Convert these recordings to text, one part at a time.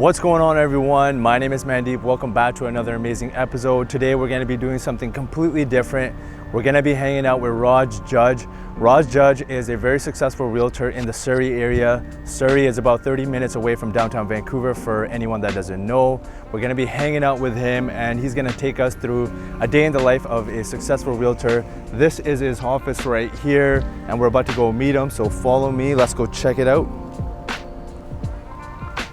What's going on, everyone? My name is Mandeep. Welcome back to another amazing episode. Today we're going to be doing something completely different. We're going to be hanging out with Raj Jhajj. Raj Jhajj is a very successful realtor in the Surrey area. Surrey is about 30 minutes away from downtown Vancouver for anyone that doesn't know. We're going to be hanging out with him and he's going to take us through a day in the life of a successful realtor. This is his office right here and we're about to go meet him. So follow me. Let's go check it out.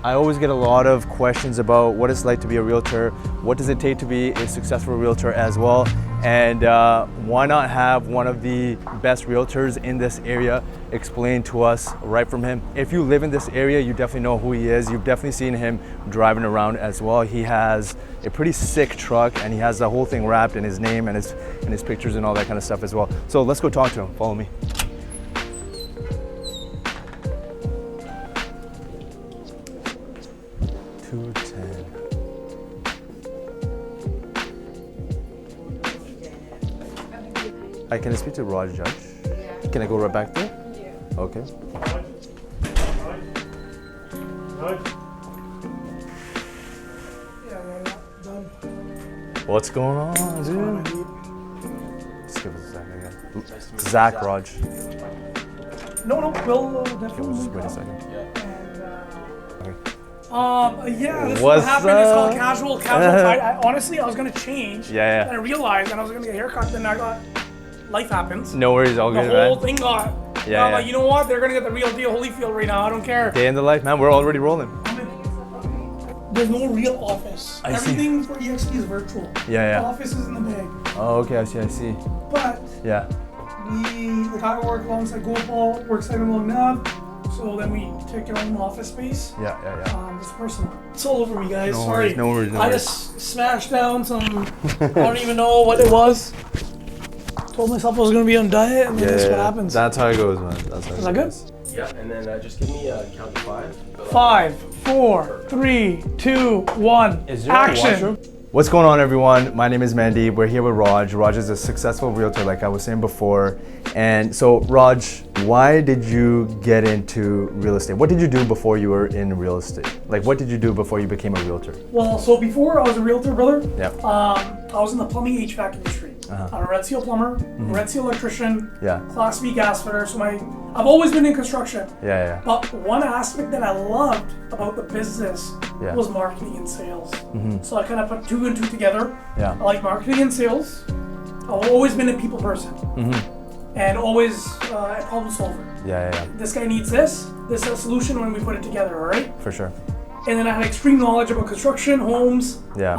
I always get a lot of questions about what it's like to be a realtor, what does it take to be a successful realtor as well, and why not have one of the best realtors in this area explain to us right from him. If you live in this area, you definitely know who he is. You've definitely seen him driving around as well. He has a pretty sick truck and he has the whole thing wrapped in his name and his pictures and all that kind of stuff as well. So let's go talk to him. Follow me. Can I speak to Raj Jhajj? Yeah. Can I go right back there? Yeah. Okay. Done. What's going on, dude? Just give us a second again. Zach, Raj. No, we'll definitely. Okay, we'll just wait a second. Yeah, this is what happened. It's called casual fight. Honestly, I was gonna change. Yeah. And I realized, and I was gonna get a haircut. Then I got. Life happens. No worries, all good, man. The whole thing got. Yeah. Like, you know what? They're gonna get the real deal Holyfield right now. I don't care. Day in the life, man. We're already rolling. There's no real office. Everything for EXP is virtual. Yeah. The office is in the bag. Oh, okay. I see. But yeah, the guy work alongside Goldball, works side along Nav. So then we take our own office space. Yeah. It's personal. It's all over me, guys. No Sorry. worries. I just smashed down some. I don't even know what it was. Told myself I was going to be on diet, and then that's what happens. That's how it goes, man. Is that good? Yeah, and then just give me a count to 5. 5, 4, 3, 2, 1. Action! What's going on, everyone? My name is Mandeep. We're here with Raj. Raj is a successful realtor, like I was saying before. And so, Raj, why did you get into real estate? What did you do before you were in real estate? Like, what did you do before you became a realtor? Well, so before I was a realtor, brother, yeah. I was in the plumbing HVAC industry. I'm a Red Seal plumber, Red Seal electrician, Class B gas fitter. So I've always been in construction. Yeah. But one aspect that I loved about the business was marketing and sales. So I kind of put 2 and 2 together. Yeah. I like marketing and sales. I've always been a people person. And always a problem solver. Yeah. This guy needs this is a solution when we put it together, all right? For sure. And then I had extreme knowledge about construction, homes. Yeah.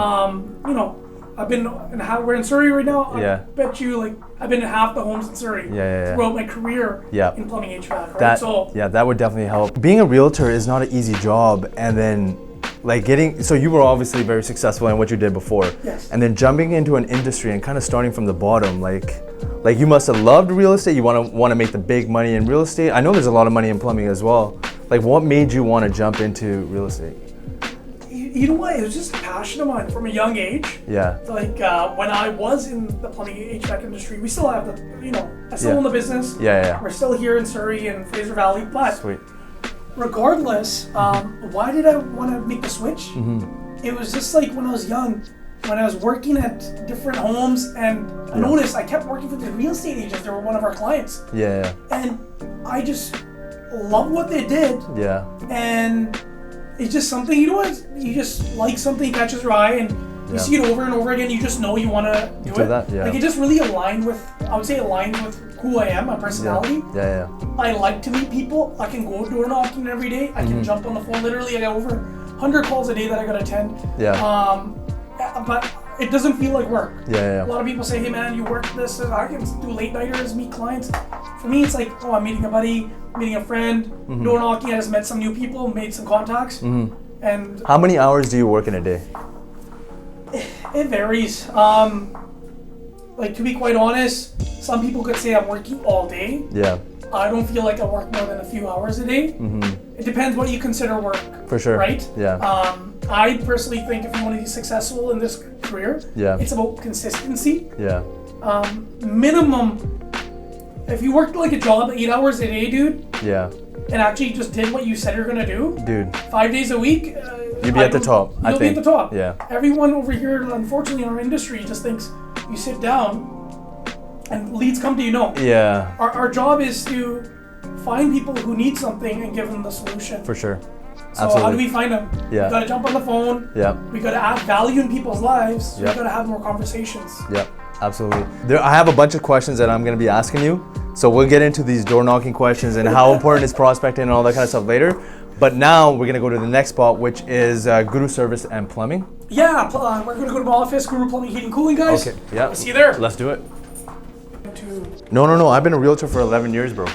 We're in Surrey right now. Yeah. I bet you I've been in half the homes in Surrey. Yeah. Throughout my career in plumbing HVAC, right? That would definitely help. Being a realtor is not an easy job, and then so you were obviously very successful in what you did before. Yes. And then jumping into an industry and kind of starting from the bottom, like you must have loved real estate. You want to make the big money in real estate. I know there's a lot of money in plumbing as well. Like, what made you want to jump into real estate? You know what? It was just a passion of mine from a young age. Yeah. When I was in the plumbing HVAC industry, we still have I still own the business. Yeah. We're still here in Surrey and Fraser Valley, but Sweet. Regardless, why did I want to make the switch? It was just like when I was young, when I was working at different homes, and I noticed I kept working for the real estate agents. They were one of our clients. Yeah. And I just loved what they did. Yeah. And it's just something, you just like something catches your eye and you see it over and over again, you just know you want to do it. That, yeah. It just really aligned with who I am, my personality. Yeah. I like to meet people. I can go door knocking every day. I can jump on the phone. Literally, I got over 100 calls a day that I got to attend. Yeah. But it doesn't feel like work. Yeah. A lot of people say, hey man, you work this, and I can do late nighters, meet clients. For me, it's like, I'm meeting a buddy, meeting a friend, door knocking. I just met some new people, made some contacts. And how many hours do you work in a day? It varies. To be quite honest, some people could say I'm working all day. Yeah. I don't feel like I work more than a few hours a day. It depends what you consider work. For sure. Right? Yeah. I personally think if you want to be successful in this career, it's about consistency. Yeah. Minimum, if you worked like a job 8 hours a day, dude. Yeah. And actually just did what you said you're gonna do. Dude. 5 days a week. You'd be at the top, I You'll think. be at the top. Yeah. Everyone over here, unfortunately, in our industry, just thinks you sit down and leads come to you. No. Yeah, Our job is to find people who need something and give them the solution. for sure. So Absolutely. how do we find them? Yeah. We gotta jump on the phone. Yeah. We gotta add value in people's lives. So Yep. we gotta have more conversations. Yep, absolutely. I have a bunch of questions that I'm going to be asking you. So we'll get into these door knocking questions and how important is prospecting and all that kind of stuff later. But now we're going to go to the next spot, which is Guru Service and Plumbing. Yeah, we're gonna go to my office, Guru Plumbing, Heating, Cooling, guys. Okay, yeah. See you there. Let's do it. To- No. I've been a realtor for 11 years, bro.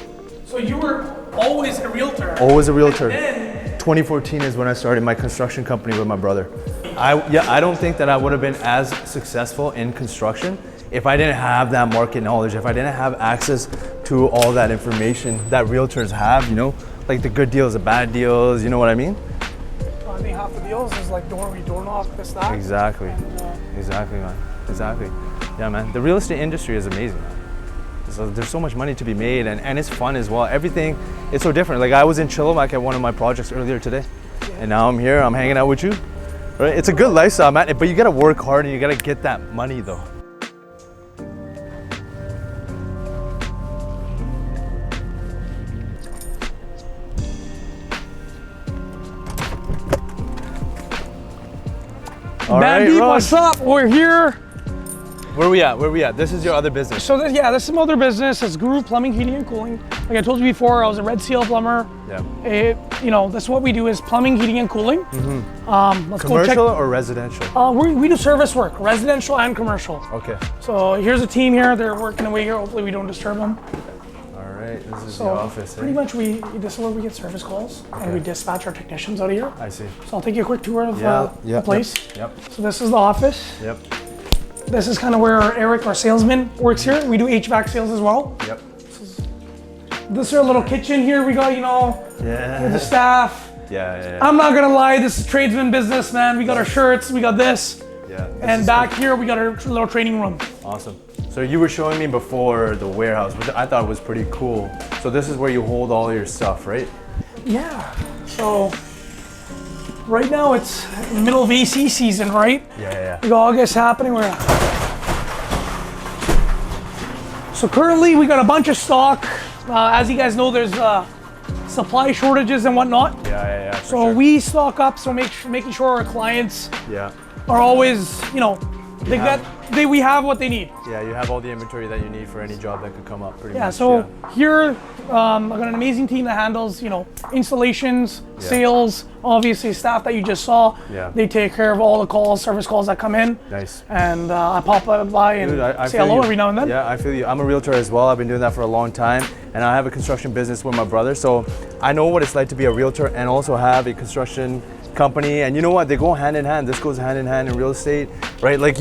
So you were always a realtor. Always a realtor. Then 2014 is when I started my construction company with my brother. I don't think that I would have been as successful in construction if I didn't have that market knowledge, if I didn't have access to all that information that realtors have, you know, like the good deals, the bad deals, you know what I mean? I think half the deals is like door knock, this, that. Exactly. And, Exactly, man. Exactly. Yeah, man. The real estate industry is amazing, man. So there's so much money to be made, and it's fun as well. Everything is so different. Like I was in Chilliwack at one of my projects earlier today, and now I'm here. I'm hanging out with you. Right? It's a good lifestyle, man. But you gotta work hard and you gotta get that money, though. All right, Mandeep, Raj. what's up? We're here. Where we at? This is your other business. So this is some other business. It's Guru Plumbing, Heating, and Cooling. Like I told you before, I was a Red Seal plumber. Yeah. That's what we do is plumbing, heating, and cooling. Let's Commercial go or residential? check. We do service work, residential and commercial. Okay. So here's a team here. They're working away here. Hopefully we don't disturb them. All right. This is So the office. pretty Eh? much this is where we get service calls and we dispatch our technicians out of here. I see. So I'll take you a quick tour of Yeah. the place. Yep. So this is the office. Yep. This is kind of where Eric, our salesman, works here. We do HVAC sales as well. Yep. This is our little kitchen here. We got, the Yeah. staff. Yeah. I'm not gonna lie, this is tradesman business, man. We got our shirts, we got this. Yeah. This And is back here, we got our little training room. awesome. So you were showing me before the warehouse, which I thought was pretty cool. So this is where you hold all your stuff, right? Yeah. So right now it's middle of AC season, right? Yeah. We got August happening. So currently we got a bunch of stock. As you guys know, there's supply shortages and whatnot. Yeah. for So sure. we stock up. So making sure our clients Yeah. are always, we have what they need. Yeah, you have all the inventory that you need for any job that could come up pretty Yeah, much. so here I've got an amazing team that handles, installations, sales, obviously staff that you just saw. Yeah. They take care of all the calls, service calls that come in. Nice. And I pop by and Dude, I say feel hello you. every now and then. Yeah, I feel you. I'm a realtor as well. I've been doing that for a long time, and I have a construction business with my brother. So I know what it's like to be a realtor and also have a construction company. And you know what? They go hand in hand. This goes hand in hand in real estate, right? Like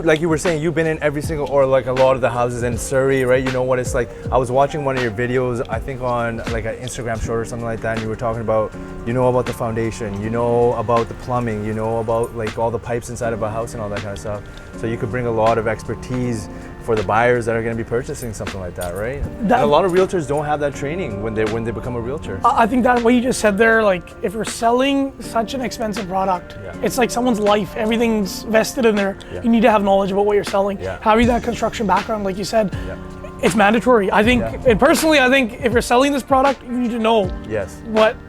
like you were saying, you've been in every single, or like a lot of the houses in Surrey, right? You know what it's like. I was watching one of your videos, I think on like an Instagram short or something like that, and you were talking about, about the foundation, about the plumbing, about like all the pipes inside of a house and all that kind of stuff. So you could bring a lot of expertise for the buyers that are going to be purchasing something like that, right? And a lot of realtors don't have that training when they become a realtor. I think that what you just said there, like if you're selling such an expensive product, it's like someone's life. Everything's vested in there. Yeah. You need to have knowledge about what you're selling. Yeah. Having that construction background, like you said, Yeah. it's mandatory. I think, Yeah. and personally, I think if you're selling this product, you need to know Yes.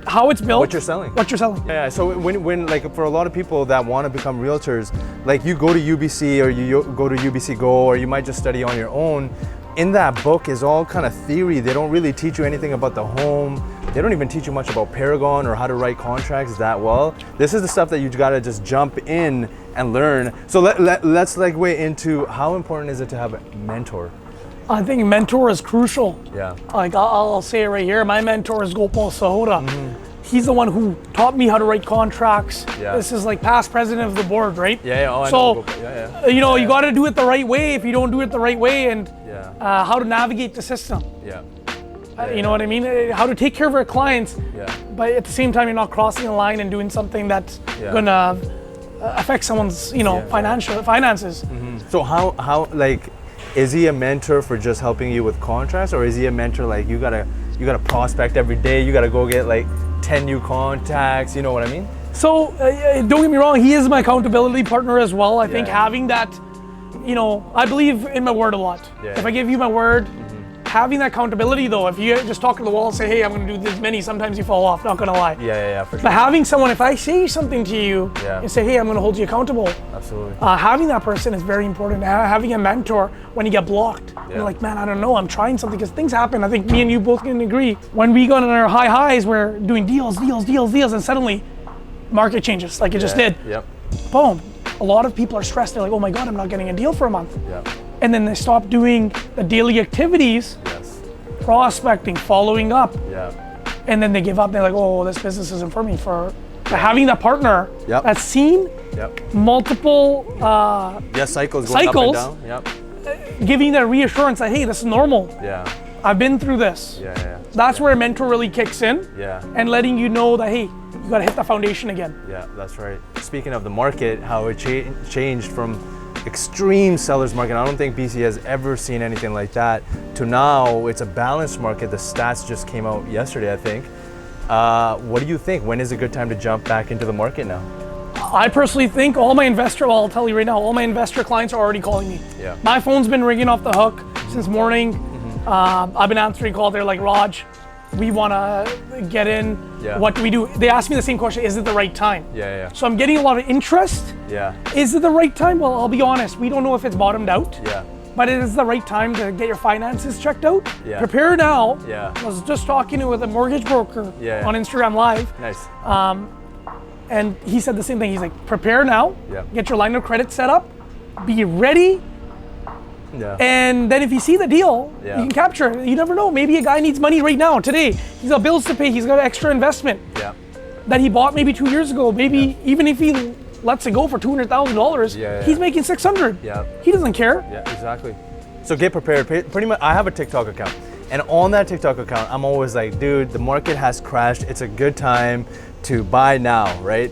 how it's built. What you're selling. What you're selling. Yeah, so when like for a lot of people that want to become realtors, like you go to UBC or you go to UBC Go, or you might just study on your own. In that book is all kind of theory. They don't really teach you anything about the home. They don't even teach you much about Paragon or how to write contracts that well. This is the stuff that you gotta just jump in and learn. So let's segue into how important is it to have a mentor? I think mentor is crucial. Yeah. Like I'll say it right here. My mentor is Gopal Sahota. He's the one who taught me how to write contracts. Yeah. This is like past president of the board, right? Yeah. Oh, I So, know Gopal. Yeah. you got to do it the right way. If you don't do it the right way, and Yeah. how to navigate the system. Yeah. You know what I mean? How to take care of our clients, Yeah. but at the same time, you're not crossing the line and doing something that's gonna affect someone's, finances. So how like, is he a mentor for just helping you with contracts, or is he a mentor like you gotta prospect every day? You gotta go get like 10 new contacts, you know what I mean? So don't get me wrong, he is my accountability partner as well. I think Yeah. having that, I believe in my word a lot. Yeah. If I give you my word, having that accountability though, if you just talk to the wall and say, hey, I'm gonna do this many, sometimes you fall off, not gonna lie. Yeah, for sure. But having someone, if I say something to you Yeah. and say, hey, I'm gonna hold you accountable, Absolutely. having that person is very important. Having a mentor when you get blocked. Yeah. You're like, man, I don't know, I'm trying something, because things happen. I think me and you both can agree. When we got on our highs, we're doing deals, and suddenly market changes like it just did. Yep. Boom. A lot of people are stressed. They're like, oh my God, I'm not getting a deal for a month. Yep. And then they stop doing the daily activities, Yes. prospecting, following up, Yeah. and then they give up. They're like, oh, this business isn't for me. But having that partner Yep. that's seen Yep. multiple Cycles going Cycles. up and down. Yep. giving that reassurance that, hey, this is normal. Yeah. I've been through this. Yeah. That's where a mentor really kicks in. Yeah. And letting you know that, hey, you gotta hit the foundation again. Yeah, that's right. Speaking of the market, how it changed from extreme seller's market, I don't think BC has ever seen anything like that, to now it's a balanced market. The stats just came out yesterday, I think. What do you think? When is a good time to jump back into the market now? I personally think I'll tell you right now, all my investor clients are already calling me. Yeah. My phone's been ringing off the hook since morning. I've been answering calls. They're like, Raj, we want to get in. Yeah. What do we do? They ask me the same question, is it the right time? Yeah. So I'm getting a lot of interest. Yeah. Is it the right time? Well, I'll be honest, we don't know if it's bottomed out. Yeah. But it is the right time to get your finances checked out. Yeah. Prepare now. Yeah. I was just talking with a mortgage broker Yeah. on Instagram Live. Nice. And he said the same thing. He's like, prepare now, Yeah. get your line of credit set up, be ready, Yeah. and then if you see the deal, Yeah. you can capture it. You never know, maybe a guy needs money right now, today. He's got bills to pay, he's got extra investment Yeah. that he bought maybe 2 years ago. Maybe even if he lets it go for $200,000, Yeah. he's making 600. Yeah. He doesn't care. Yeah, exactly. So get prepared. Pretty much, I have a TikTok account. And on that TikTok account, I'm always like, dude, the market has crashed. It's a good time to buy now, right?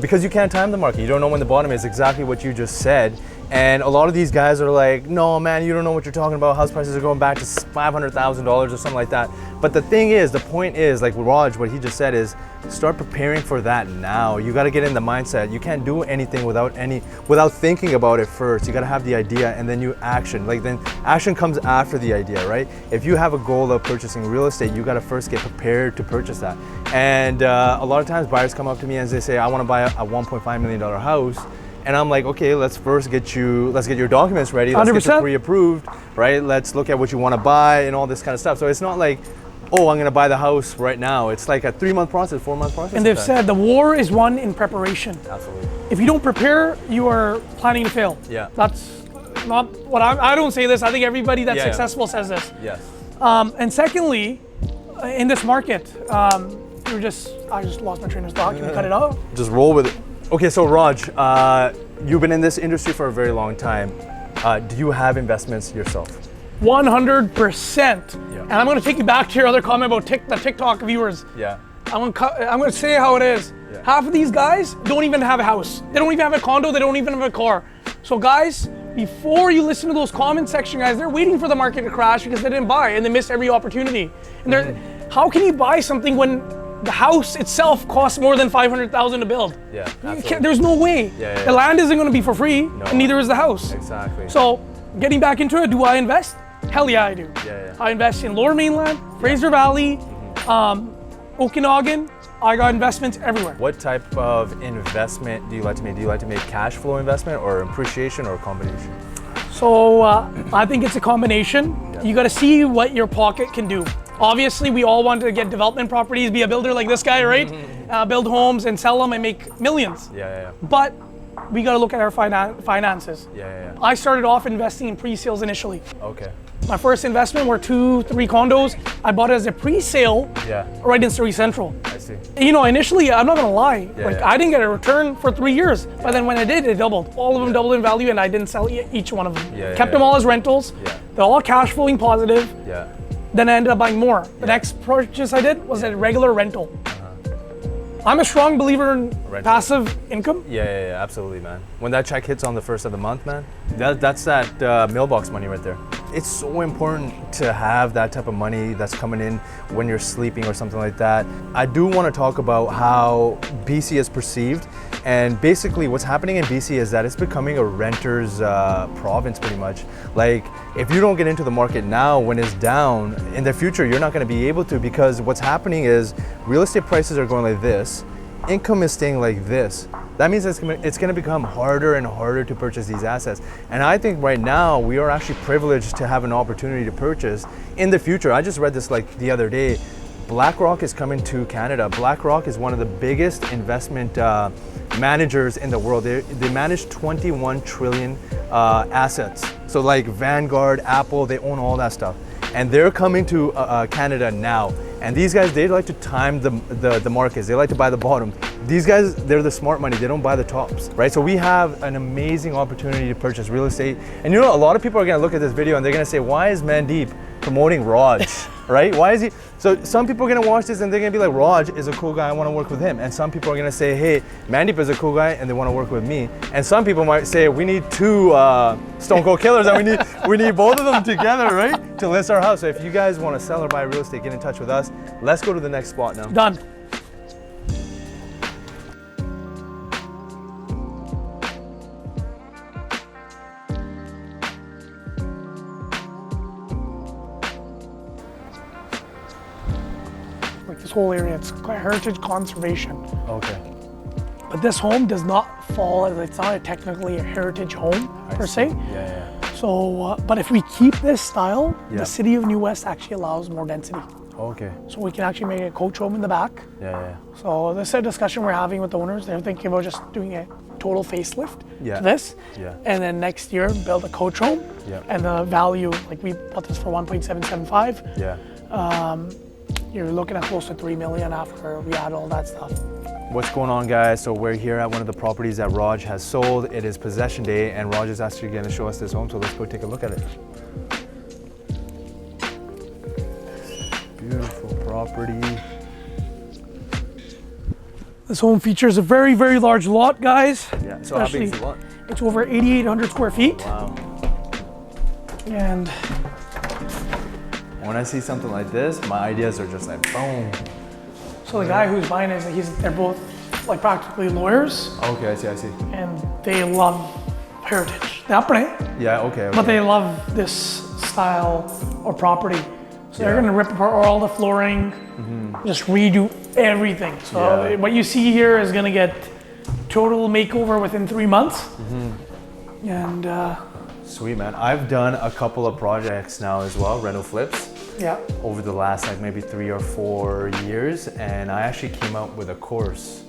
Because you can't time the market. You don't know when the bottom is, exactly what you just said. And a lot of these guys are like, no, man, you don't know what you're talking about. House prices are going back to $500,000 or something like that. But the thing is, the point is, like Raj, what he just said is, start preparing for that now. You got to get in the mindset. You can't do anything without thinking about it first. You got to have the idea and then you action. Like then action comes after the idea, right? If you have a goal of purchasing real estate, you got to first get prepared to purchase that. And a lot of times buyers come up to me and they say, I want to buy a $1.5 million house. And I'm like, okay, let's get your documents ready. Let's 100%. get you pre-approved, right? Let's look at what you want to buy and all this kind of stuff. So it's not like, oh, I'm gonna buy the house right now. It's like a 3-month process, 4-month process. And they've said the war is won in preparation. Absolutely. If you don't prepare, you are planning to fail. Yeah. That's not what I don't say this. I think everybody that's Yeah. successful says this. Yes. And secondly, in this market, I just lost my train of thought. Can we cut it out? Just roll with it. Okay, so Raj, you've been in this industry for a very long time. Do you have investments yourself? 100%. Yeah. And I'm going to take you back to your other comment about the TikTok viewers. Yeah. I'm going to say how it is. Yeah. Half of these guys don't even have a house. They don't even have a condo. They don't even have a car. So guys, before you listen to those comment section guys, they're waiting for the market to crash because they didn't buy and they missed every opportunity. And how can you buy something when the house itself costs more than $500,000 to build? Yeah. You Absolutely. can't, there's no way. Yeah. The land isn't going to be for free, and neither is the house. Exactly. So getting back into it, do I invest? Hell yeah, I do. Yeah. I invest in Lower Mainland, Fraser Valley, Okanagan. I got investments everywhere. What type of investment do you like to make? Do you like to make cash flow investment or appreciation or a combination? So I think it's a combination. Yeah. You got to see what your pocket can do. Obviously, we all want to get development properties, be a builder like this guy, right? Build homes and sell them and make millions. Yeah. But we got to look at our finances. Yeah. I started off investing in pre-sales initially. Okay. My first investment were 2-3 condos. I bought it as a pre-sale Yeah. right in Surrey Central. I see. You know, initially, I'm not gonna lie, Yeah. I didn't get a return for 3 years, but then when I did, it doubled. All of them doubled in value, and I didn't sell each one of them. Yeah, Kept yeah. them all as rentals. Yeah. They're all cash flowing positive. Yeah. Then I ended up buying more. The next purchase I did was a regular rental. I'm a strong believer in passive income. Yeah, absolutely, man. When that check hits on the first of the month, man, that's that mailbox money right there. it's so important to have that type of money that's coming in when you're sleeping or something like that. I do want to talk about how BC is perceived, and basically what's happening in BC is that it's becoming a renter's province pretty much. Like, if you don't get into the market now when it's down, in the future you're not going to be able to, because what's happening is real estate prices are going like this, income is staying like this. That means it's going to become harder and harder to purchase these assets. And I think right now we are actually privileged to have an opportunity to purchase. In the future, I just read this like the other day, BlackRock is coming to Canada. BlackRock is one of the biggest investment managers in the world. They manage 21 trillion assets. So like Vanguard, Apple, they own all that stuff. And they're coming to Canada now. And these guys, they like to time the markets. They like to buy the bottom. These guys, they're the smart money. They don't buy the tops, right? So we have an amazing opportunity to purchase real estate. And you know, a lot of people are gonna look at this video and they're gonna say, why is Mandeep promoting Raj, right? Why is he? So some people are gonna watch this and they're gonna be like, Raj is a cool guy, I wanna work with him. And some people are gonna say, hey, Mandeep is a cool guy and they wanna work with me. And some people might say, we need two Stone Cold Killers and we need both of them together, right? To list our house. So if you guys wanna sell or buy real estate, get in touch with us. Let's go to the next spot now. Done. Like this whole area, it's heritage conservation. Okay. But this home does not fall, it's not technically a heritage home per se. Yeah. So, but if we keep this style, Yeah. the city of New West actually allows more density. Okay. So we can actually make a coach home in the back. Yeah. So this is a discussion we're having with the owners. They're thinking about just doing a total facelift to this. Yeah. And then next year build a coach home. Yeah. And the value, like we bought this for 1.775. Yeah. You're looking at close to 3 million after we add all that stuff. What's going on, guys? So we're here at one of the properties that Raj has sold. It is possession day and Raj is actually going to show us this home. So let's go take a look at it. Beautiful property. This home features a very, very large lot, guys. Yeah, so how big is the lot? It's over 8,800 square feet. Wow. And When I see something like this, my ideas are just like boom. so the guy who's buying it, they're both like practically lawyers, Okay, I see. and they love heritage. Yeah, okay. But they love this style or property. So they're gonna rip apart all the flooring, just redo everything. So what you see here is gonna get total makeover within 3 months. And Sweet, man. I've done a couple of projects now as well, rental flips, yeah, over the last like maybe 3 or 4 years. And I actually came out with a course,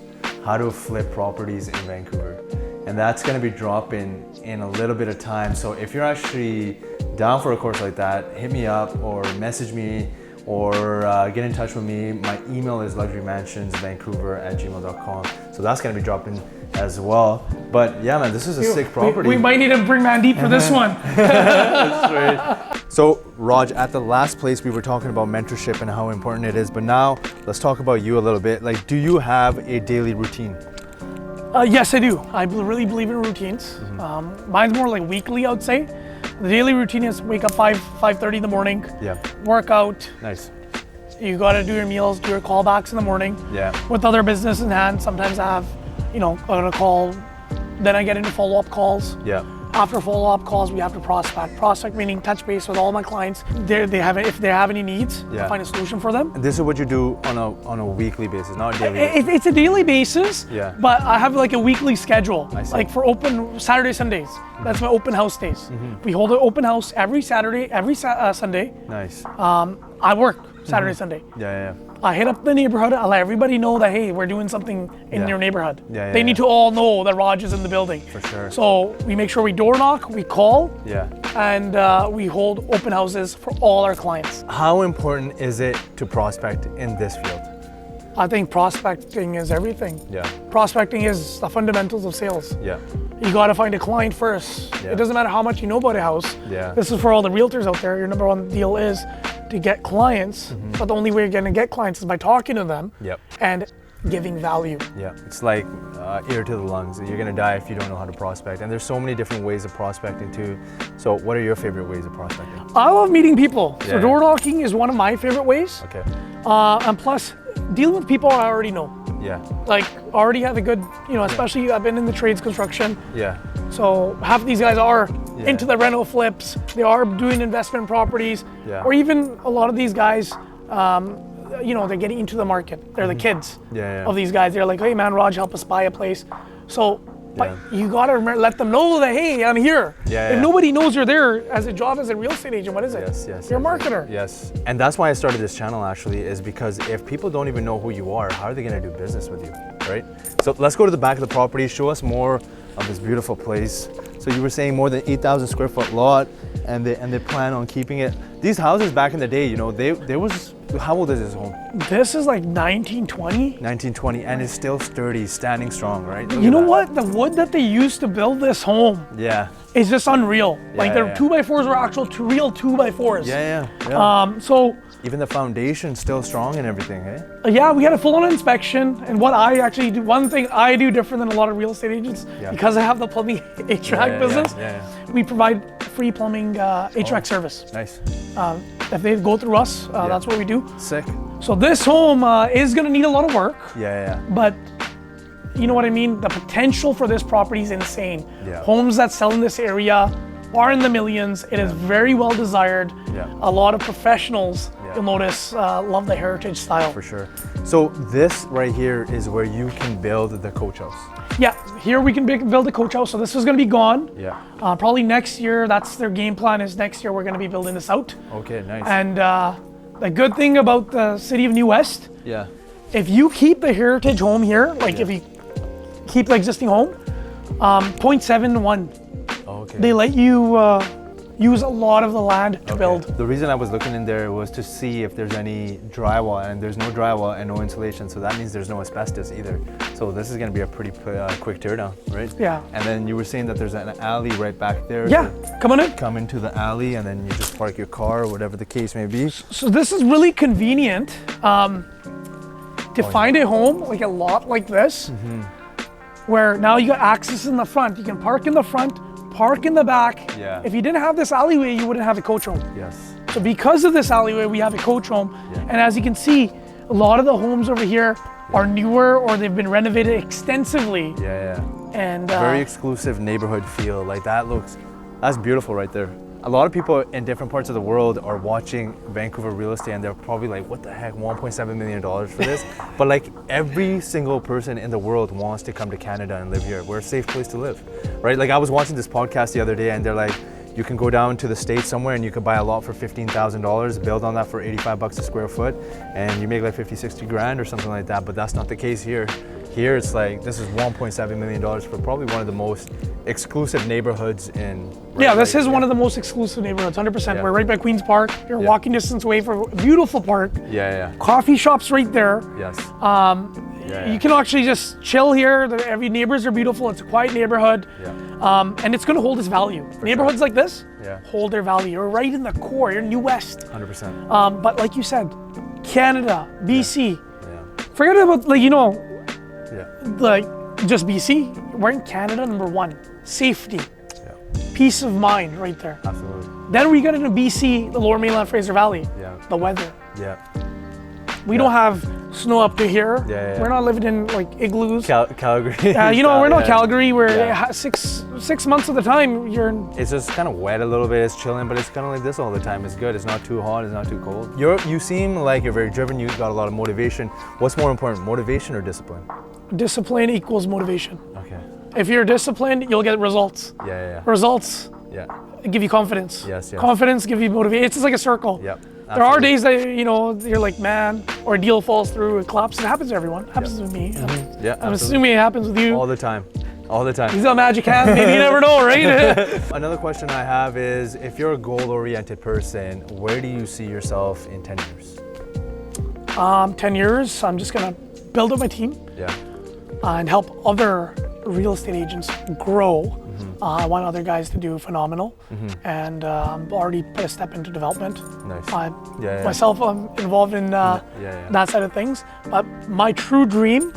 how to flip properties in Vancouver. And that's gonna be dropping in a little bit of time. So if you're actually down for a course like that, hit me up or message me or get in touch with me. My email is luxurymansionsvancouver@gmail.com. So that's gonna be dropping as well. But yeah, man, this is a sick property. we might need to bring Mandeep for this one. So Raj, at the last place we were talking about mentorship and how important it is, but now let's talk about you a little bit. Like, do you have a daily routine? Yes, I do. I really believe in routines. Mine's more like weekly, I would say. The daily routine is wake up 5:30 in the morning, Yeah. work out. Nice. You gotta do your meals, do your callbacks in the morning. Yeah. With other business in hand, sometimes I have, a call. Then I get into follow-up calls. Yeah. After follow-up calls, we have to prospect. Prospect meaning touch base with all my clients. If they have any needs, Yeah. find a solution for them. And this is what you do on a weekly basis, not a daily basis. It's a daily basis, Yeah. but I have like a weekly schedule. I see. Like for open Saturday, Sundays. That's my open house days. We hold an open house every Saturday, every Sunday. Nice. I work Saturday, Sunday. Yeah. I hit up the neighborhood. I let everybody know that, hey, we're doing something in Yeah. your neighborhood. Yeah, They need to all know that Raj is in the building. For sure. So we make sure we door knock, we call, Yeah. and we hold open houses for all our clients. How important is it to prospect in this field? I think prospecting is everything. Yeah. Prospecting is the fundamentals of sales. Yeah. You got to find a client first. Yeah. It doesn't matter how much you know about a house. Yeah. This is for all the realtors out there. Your number one deal is to get clients, but the only way you're going to get clients is by talking to them. Yep. And giving value. Yeah, it's like ear to the lungs. You're gonna die if you don't know how to prospect. And there's so many different ways of prospecting too. So what are your favorite ways of prospecting? I love meeting people. So Yeah. door knocking is one of my favorite ways. Okay. And plus, dealing with people I already know. Yeah. Like, already have a good, especially I've been in the trades construction. Yeah. So half of these guys are Yeah. into the rental flips. They are doing investment properties. Yeah. Or even a lot of these guys, they're getting into the market. They're the kids Yeah, yeah. of these guys. They're like, hey man, Raj, help us buy a place. So, but Yeah. you gotta let them know that, hey, I'm here. Yeah, If yeah. nobody knows you're there as a job as a real estate agent, what is it? Yes. You're a marketer. Yes. And that's why I started this channel actually, is because if people don't even know who you are, how are they gonna do business with you, right? So let's go to the back of the property, show us more of this beautiful place. So you were saying more than 8,000 square foot lot, and they plan on keeping it. These houses back in the day, there was, how old is this home? This is like 1920. 1920, and it's still sturdy, standing strong, right? Look You at know that. what? The wood that they used to build this home Yeah. is just unreal. Like Yeah, their yeah. 2x4s were actual real 2x4s. Yeah. So Even the foundation's still strong and everything, hey? yeah, we had a full-on inspection. And what I actually do, one thing I do different than a lot of real estate agents, Yeah. because I have the plumbing HVAC business, Yeah. we provide free plumbing HVAC service. Nice. If they go through us, that's what we do. Sick. So this home is gonna need a lot of work, Yeah. but you know what I mean? The potential for this property is insane. Yeah. Homes that sell in this area are in the millions. It is very well desired. Yeah. A lot of professionals, Yeah. you'll notice, love the heritage style. For sure. So this right here is where you can build the coach house. Yeah, here we can build a coach house. So this is gonna be gone. Yeah. Probably next year, that's their game plan, is next year we're gonna be building this out. Okay, nice. And the good thing about the city of New West, Yeah. if you keep the heritage home here, like if you keep the existing home, 0.71, Okay. they let you use a lot of the land to build. The reason I was looking in there was to see if there's any drywall, and there's no drywall and no insulation, so that means there's no asbestos either. So this is going to be a pretty quick teardown, right? Yeah. And then you were saying that there's an alley right back there. Yeah, come on in. Come into the alley, and then you just park your car or whatever the case may be. So this is really convenient to find a home, like a lot like this, where now you got access in the front. You can park in the front, park in the back. Yeah. If you didn't have this alleyway, you wouldn't have a coach home. Yes. So because of this alleyway, we have a coach home. Yeah. And as you can see, a lot of the homes over here are newer or they've been renovated extensively. Yeah. And Very exclusive neighborhood feel. Like that's beautiful right there. A lot of people in different parts of the world are watching Vancouver real estate, and they're probably like, what the heck, $1.7 million for this? But like every single person in the world wants to come to Canada and live here. We're a safe place to live, right? Like I was watching this podcast the other day, and they're like, you can go down to the States somewhere and you could buy a lot for $15,000, build on that for 85 bucks a square foot, and you make like 50, 60 grand or something like that. But that's not the case here. Here it's like, this is $1.7 million for probably one of the most exclusive neighborhoods in. yeah, this is one of the most exclusive neighborhoods, 100%. Yeah. We're right by Queen's Park. You're walking distance away from a beautiful park. Yeah. Coffee shops right there. Yes. You can actually just chill here. Every neighbors are beautiful. It's a quiet neighborhood. Yeah. And it's gonna hold its value. Neighborhoods like this hold their value. You're right in the core, you're in New West. 100%. But like you said, Canada, BC, Yeah. forget about Yeah. like just BC. We're in Canada, number one. Safety, Yeah. peace of mind right there. Absolutely. Then we got into BC, the Lower Mainland Fraser Valley, Yeah. the weather. Yeah. We don't have snow up to here. Yeah. We're not living in like igloos. Calgary. We're not Calgary where Yeah. 6 months of the time you're in. It's just kind of wet a little bit. It's chilling, but it's kind of like this all the time. It's good. It's not too hot. It's not too cold. You seem like you're very driven. You got a lot of motivation. What's more important, motivation or discipline? Discipline equals motivation. Okay. If you're disciplined, you'll get results. Yeah. Results Yeah. give you confidence. Yes. Confidence give you motivation. It's just like a circle. Yep. There are days that you're like, man, or a deal falls through, it collapses. It happens to everyone. It happens with me. Yeah. I'm absolutely. assuming it happens with you. All the time. All the time. He's got a magic hand. Maybe you never know, right? Another question I have is, if you're a goal-oriented person, where do you see yourself in 10 years? 10 years, I'm just gonna build up my team Yeah. and help other real estate agents grow I want other guys to do phenomenal, and I'm already put a step into development. Nice. Myself, I'm involved in that side of things. But my true dream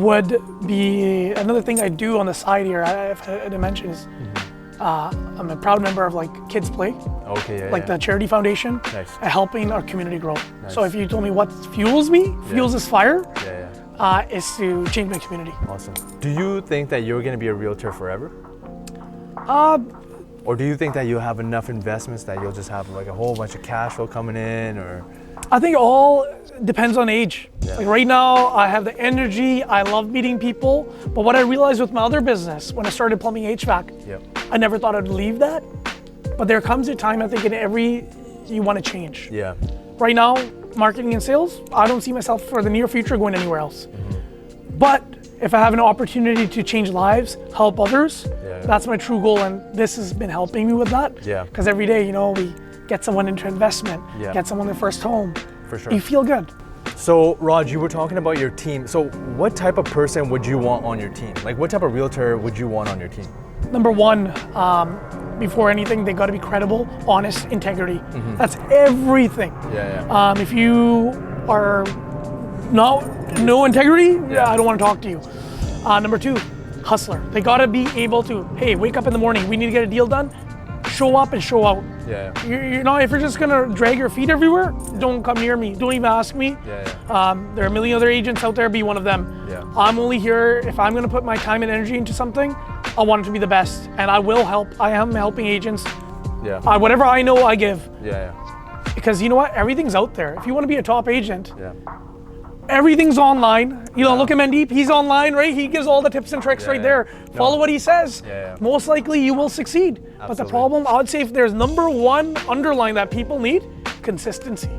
would be another thing I do on the side here. I didn't mention is I'm a proud member of like Kids Play, the charity foundation, helping our community grow. Nice. So if you told me what fuels me, fuels this fire, is to change my community. Awesome. Do you think that you're going to be a realtor forever? Or do you think that you have enough investments that you'll just have like a whole bunch of cash flow coming in? Or I think it all depends on age. Like right now, I have the energy. I love meeting people. But what I realized with my other business, when I started plumbing HVAC, I never thought I'd leave that. But there comes a time, I think, you want to change. Yeah. Right now, marketing and sales, I don't see myself for the near future going anywhere else. But if I have an opportunity to change lives, help others, that's my true goal, and this has been helping me with that. Because every day, we get someone into investment, get someone their first home. For sure. You feel good. So Raj, you were talking about your team. So what type of person would you want on your team? Like what type of realtor would you want on your team? Number one, before anything, they got to be credible, honest, integrity. That's everything. If you are no integrity, I don't want to talk to you. Number two, hustler. They got to be able to, hey, wake up in the morning, we need to get a deal done, show up and show out. You're not, if you're just gonna drag your feet everywhere, don't come near me, don't even ask me. There are a million other agents out there, be one of them. I'm only here, if I'm gonna put my time and energy into something, I want it to be the best, and I will help. I am helping agents. Whatever I know, I give. Because you know what, everything's out there. If you want to be a top agent, everything's online. Look at Mandeep, he's online, right? He gives all the tips and tricks right there. Follow what he says. Most likely you will succeed. But the problem, I would say, if there's number one underline that people need, consistency.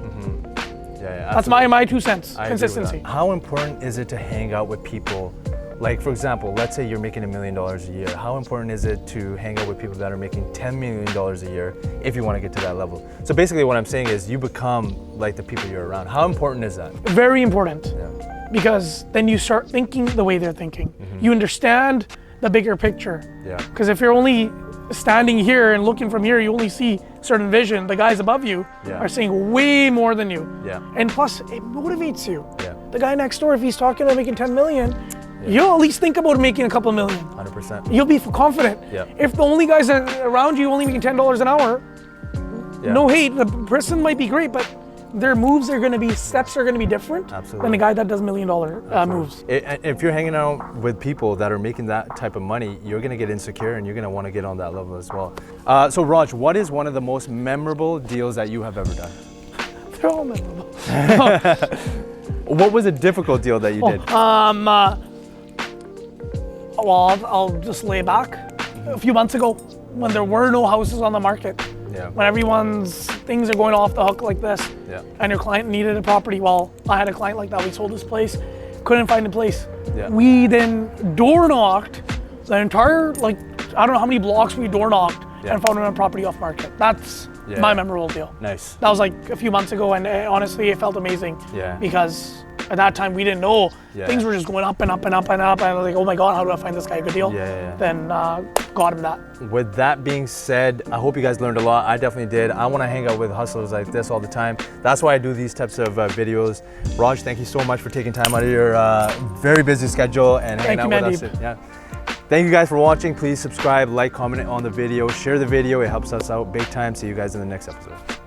That's my 2 cents, consistency. How important is it to hang out with people? Like for example, let's say you're making $1 million a year. How important is it to hang out with people that are making $10 million a year if you want to get to that level? So basically what I'm saying is you become like the people you're around. How important is that? Very important. Because then you start thinking the way they're thinking. You understand the bigger picture. Because if you're only standing here and looking from here, you only see certain vision. The guys above you are seeing way more than you. And plus, it motivates you. The guy next door, if he's talking about making 10 million, you'll at least think about making a couple million. 100%. You'll be confident. If the only guys around you only making $10 an hour, no hate, the person might be great, but their moves are going to be, steps are going to be different than the guy that does $1 million moves. If you're hanging out with people that are making that type of money, you're going to get insecure and you're going to want to get on that level as well. So Raj, what is one of the most memorable deals that you have ever done? They're all memorable. What was a difficult deal that you did? Well, I'll just lay back. A few months ago, when there were no houses on the market, when everyone's things are going off the hook like this, and your client needed a property, well, I had a client like that. We sold this place, couldn't find a place. We then door knocked the entire, I don't know how many blocks we door knocked and found a property off market. That's my memorable deal. Nice. That was like a few months ago, and honestly, it felt amazing. Because at that time we didn't know. Things were just going up and up and up and up, and I was like, oh my God, how do I find this guy a good deal? Then got him that. With that being said, I hope you guys learned a lot. I definitely did. I want to hang out with hustlers like this all the time. That's why I do these types of videos. Raj, thank you so much for taking time out of your very busy schedule and hanging out with us. Thank you guys for watching. Please subscribe, like, comment on the video, share the video. It helps us out big time. See you guys in the next episode.